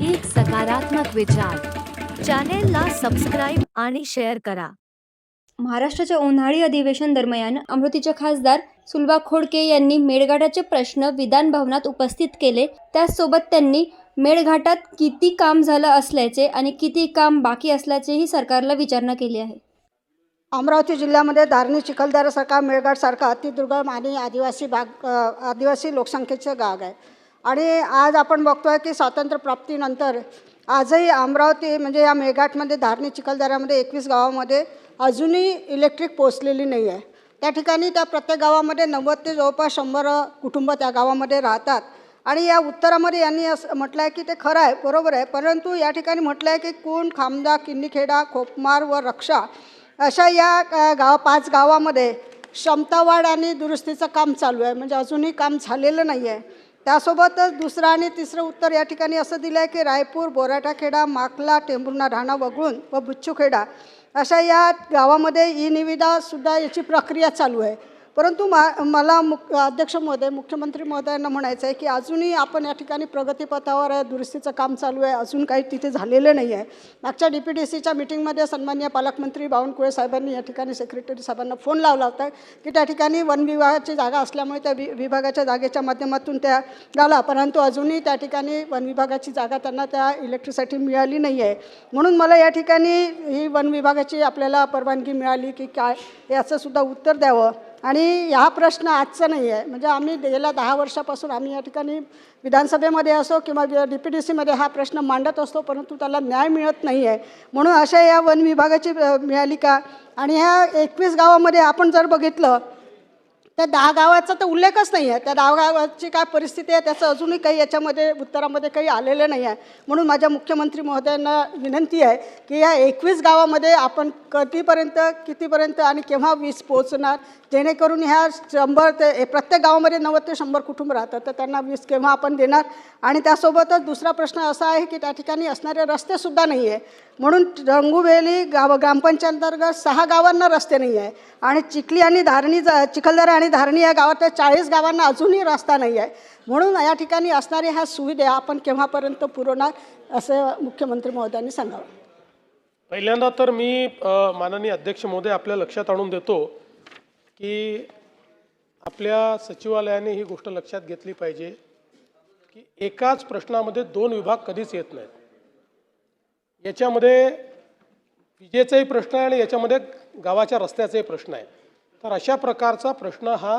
एक सकारात्मक विचार. चॅनेलला सबस्क्राईब आणि शेअर करा. महाराष्ट्राच्या उन्हाळी अधिवेशन दरम्यान अमरावतीचे खासदार सुलभा खोडके यांनी मेळघाटाचे प्रश्न विधान भवनात उपस्थित केले. त्याचसोबत त्यांनी मेळघाटात किती काम झालं असल्याचे आणि किती काम बाकी असल्याचेही सरकारला विचारणा केली आहे. अमरावती जिल्ह्यामध्ये धारणी चिखलदऱ्यासारखा मेळघाटसारखा अतिदुर्गम आणि आदिवासी लोकसंख्येचं गाव आहे. आणि आज आपण बघतोय की स्वातंत्र्यप्राप्तीनंतर आजही अमरावती म्हणजे या मेळघाटमध्ये धारणी चिखलदऱ्यामध्ये 21 गावामध्ये अजूनही इलेक्ट्रिक पोचलेली नाही आहे. त्या ठिकाणी त्या प्रत्येक गावामध्ये 90 ते जवळपास 100 कुटुंब त्या गावामध्ये राहतात. आणि या उत्तरामध्ये यांनी असं म्हटलं आहे की ते खरं आहे, बरोबर आहे, परंतु या ठिकाणी म्हटलं आहे की कुण, खामदा, किन्नीखेडा, खोपमार व रक्षा अशा या 5 गावामध्ये क्षमतावाढ आणि दुरुस्तीचं काम चालू आहे. म्हणजे अजूनही काम झालेलं नाही आहे. त्यासोबतच दुसरं आणि तिसरं उत्तर या ठिकाणी असं दिलं आहे की रायपूर, बोराटाखेडा, माकला, टेंभुर्णा, राणा वगळून व बुच्चूखेडा अशा या गावामध्ये ई निविदासुद्धा याची प्रक्रिया चालू आहे. परंतु मला अध्यक्ष महोदय, मुख्यमंत्री महोदयांना म्हणायचं आहे की अजूनही आपण या ठिकाणी प्रगतीपथावर आहे, दुरुस्तीचं काम चालू आहे, अजून काही तिथे झालेलं नाही आहे. मागच्या DPDCच्या मिटिंगमध्ये सन्माननीय पालकमंत्री बावनकुळे साहेबांनी या ठिकाणी सेक्रेटरी साहेबांना फोन लावला होता की त्या ठिकाणी वन विभागाची जागा असल्यामुळे त्या विभागाच्या जागेच्या माध्यमातून त्या झाला, परंतु अजूनही त्या ठिकाणी वन विभागाची जागा त्यांना त्या इलेक्ट्रिसिटी मिळाली नाही आहे. म्हणून मला या ठिकाणी ही वन विभागाची आपल्याला परवानगी मिळाली की काय याचंसुद्धा उत्तर द्यावं. आणि हा प्रश्न आजचा नाही आहे. म्हणजे आम्ही गेल्या 10 वर्षापासून आम्ही या ठिकाणी विधानसभेमध्ये असो किंवा DPDCमध्ये हा प्रश्न मांडत असतो, परंतु त्याला न्याय मिळत नाही आहे. म्हणून अशा या वन विभागाची मिळाली का. आणि ह्या 21 गावामध्ये आपण जर बघितलं त्या 10 गावाचा तर उल्लेखच नाही आहे. त्या 10 गावाची काय परिस्थिती आहे त्याचं अजूनही काही याच्यामध्ये उत्तरामध्ये काही आलेलं नाही आहे. म्हणून माझ्या मुख्यमंत्री महोदयांना विनंती आहे की या 21 गावामध्ये आपण कितीपर्यंत आणि केव्हा वीज पोहोचणार, जेणेकरून ह्या 100 ते प्रत्येक गावामध्ये 90 ते 100 कुटुंब राहतात, तर त्यांना वीज केव्हा आपण देणार. आणि त्यासोबतच दुसरा प्रश्न असा आहे की त्या ठिकाणी असणारे रस्तेसुद्धा नाही आहे. म्हणून रंगुवेली ग्रामपंचायतंतर्गत 6 गावांना रस्ते नाही आहे. आणि चिखली आणि धारणी चिखलदरा आणि धारणी या गावातल्या 40 गावांना अजूनही रस्ता नाही आहे. म्हणून या ठिकाणी असणाऱ्या ह्या सुविधा आपण केव्हापर्यंत पुरवणार असं मुख्यमंत्री महोदयांनी सांगावं. पहिल्यांदा तर मी माननीय अध्यक्ष महोदय आपल्या लक्षात आणून देतो की आपल्या सचिवालयाने ही गोष्ट लक्षात घेतली पाहिजे की एकाच प्रश्नामध्ये 2 विभाग कधीच येत नाहीत. याच्यामध्ये विजेचाही प्रश्न आहे आणि याच्यामध्ये गावाच्या रस्त्याचाही प्रश्न आहे. तर अशा प्रकारचा प्रश्न हा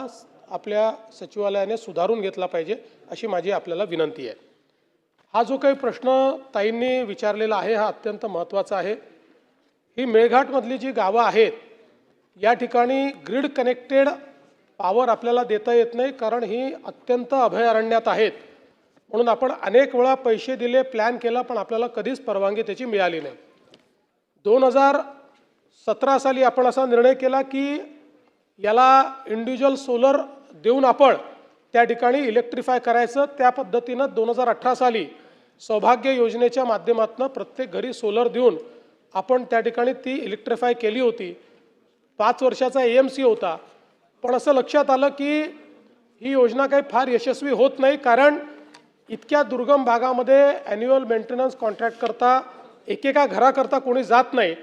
आपल्या सचिवालयाने सुधारून घेतला पाहिजे अशी माझी आपल्याला विनंती आहे. हा जो काही प्रश्न ताईंनी विचारलेला आहे हा अत्यंत महत्त्वाचा आहे. ही मेळघाटमधली जी गावं आहेत या ठिकाणी ग्रीड कनेक्टेड पॉवर आपल्याला देता येत नाही, कारण ही अत्यंत अभयारण्यात आहेत. म्हणून आपण अनेक वेळा पैसे दिले, प्लॅन केला, पण आपल्याला कधीच परवानगी त्याची मिळाली नाही. 2017 साली आपण असा निर्णय केला की याला इंडिव्हिज्युअल सोलर देऊन आपण त्या ठिकाणी इलेक्ट्रिफाय करायचं. त्या पद्धतीनं 2018 साली सौभाग्य योजनेच्या माध्यमातून प्रत्येक घरी सोलर देऊन आपण त्या ठिकाणी ती इलेक्ट्रिफाय केली होती. 5 वर्षाचा AMC होता. पण असं लक्षात आलं की ही योजना काही फार यशस्वी होत नाही, कारण इतक्या दुर्गम भागामध्ये ॲन्युअल मेंटेनन्स कॉन्ट्रॅक्ट करता एकेका घराकरता कोणी जात नाही.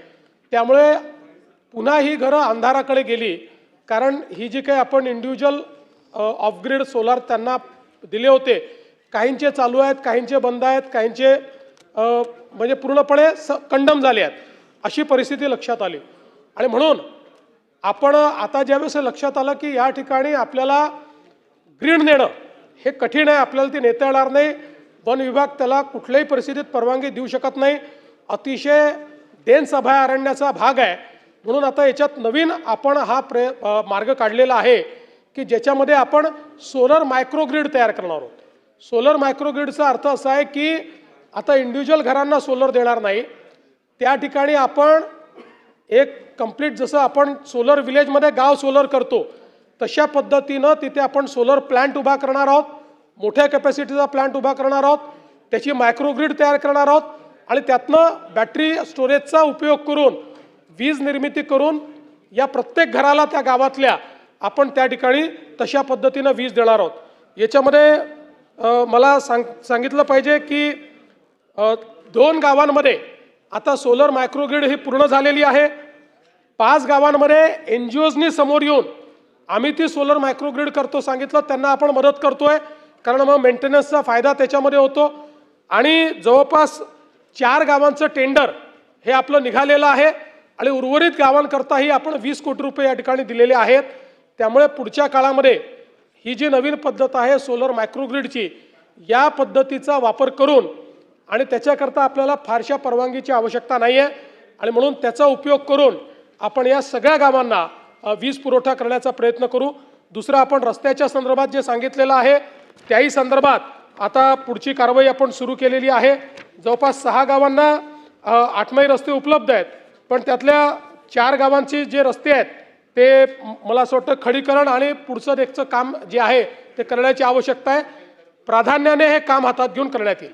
त्यामुळे पुन्हा ही घरं अंधाराकडे गेली, कारण ही जी काही आपण इंडिव्हिज्युअल ऑफग्रीड सोलार त्यांना दिले होते, काहींचे चालू आहेत, काहींचे बंद आहेत, काहींचे म्हणजे पूर्णपणे कंडम झाले आहेत, अशी परिस्थिती लक्षात आली. आणि म्हणून आपण आता ज्यावेळेस लक्षात आलं की या ठिकाणी आपल्याला ग्रीड नेणं हे कठीण आहे, आपल्याला ते नेता येणार नाही, वन विभाग त्याला कुठल्याही परिस्थितीत परवानगी देऊ शकत नाही, अतिशय डेन्स अभयारण्याचा भाग आहे. म्हणून आता याच्यात नवीन आपण हा मार्ग काढलेला आहे की ज्याच्यामध्ये आपण सोलर मायक्रोग्रीड तयार करणार आहोत. सोलर मायक्रोग्रीडचा अर्थ असा आहे की आता इंडिव्हिज्युअल घरांना सोलर देणार नाही, त्या ठिकाणी आपण एक कंप्लीट जसं आपण सोलर विलेजमध्ये गाव सोलर करतो तशा पद्धतीनं तिथे आपण सोलर प्लांट उभा करणार आहोत, मोठ्या कॅपॅसिटीचा प्लांट उभा करणार आहोत, त्याची मायक्रोग्रीड तयार करणार आहोत आणि त्यातनं बॅटरी स्टोरेजचा उपयोग करून वीज निर्मिती करून या प्रत्येक घराला त्या गावातल्या आपण त्या ठिकाणी तशा पद्धतीनं वीज देणार आहोत. याच्यामध्ये मला सांगितलं पाहिजे की 2 गावांमध्ये आता सोलर मायक्रोग्रिड ही पूर्ण झालेली आहे. 5 गावांमध्ये NGOजनी समोर येऊन आम्ही ती सोलर मायक्रोग्रिड करतो सांगितलं, त्यांना आपण मदत करतोय, कारण मग मेंटेनन्सचा फायदा त्याच्यामध्ये होतो. आणि जवळपास 4 गावांचं टेंडर हे आपलं निघालेलं आहे आणि उर्वरित गावांकरताही आपण 20 कोटी रुपये या ठिकाणी दिलेले आहेत. त्यामुळे पुढच्या काळामध्ये ही जी नवीन पद्धत आहे सोलर मायक्रोग्रिडची, या पद्धतीचा वापर करून आणि त्याच्याकरता आपल्याला फारशा परवानगीची आवश्यकता नाही आहे आणि म्हणून त्याचा उपयोग करून आपण या सगळ्या गावांना वीज पुरवठा करण्याचा प्रयत्न करू. दुसरं, आपण रस्त्याच्या संदर्भात जे सांगितलेलं आहे त्याही संदर्भात आता पुढची कारवाई आपण सुरू केलेली आहे. जवळपास 6 गावांना 8 रस्ते उपलब्ध आहेत, पण त्यातल्या 4 गावांचे जे रस्ते आहेत ते मला असं वाटतं खडीकरण आणि पुढचं देखचं काम जे आहे ते करण्याची आवश्यकता आहे. प्राधान्याने हे काम हातात घेऊन करण्यात येईल.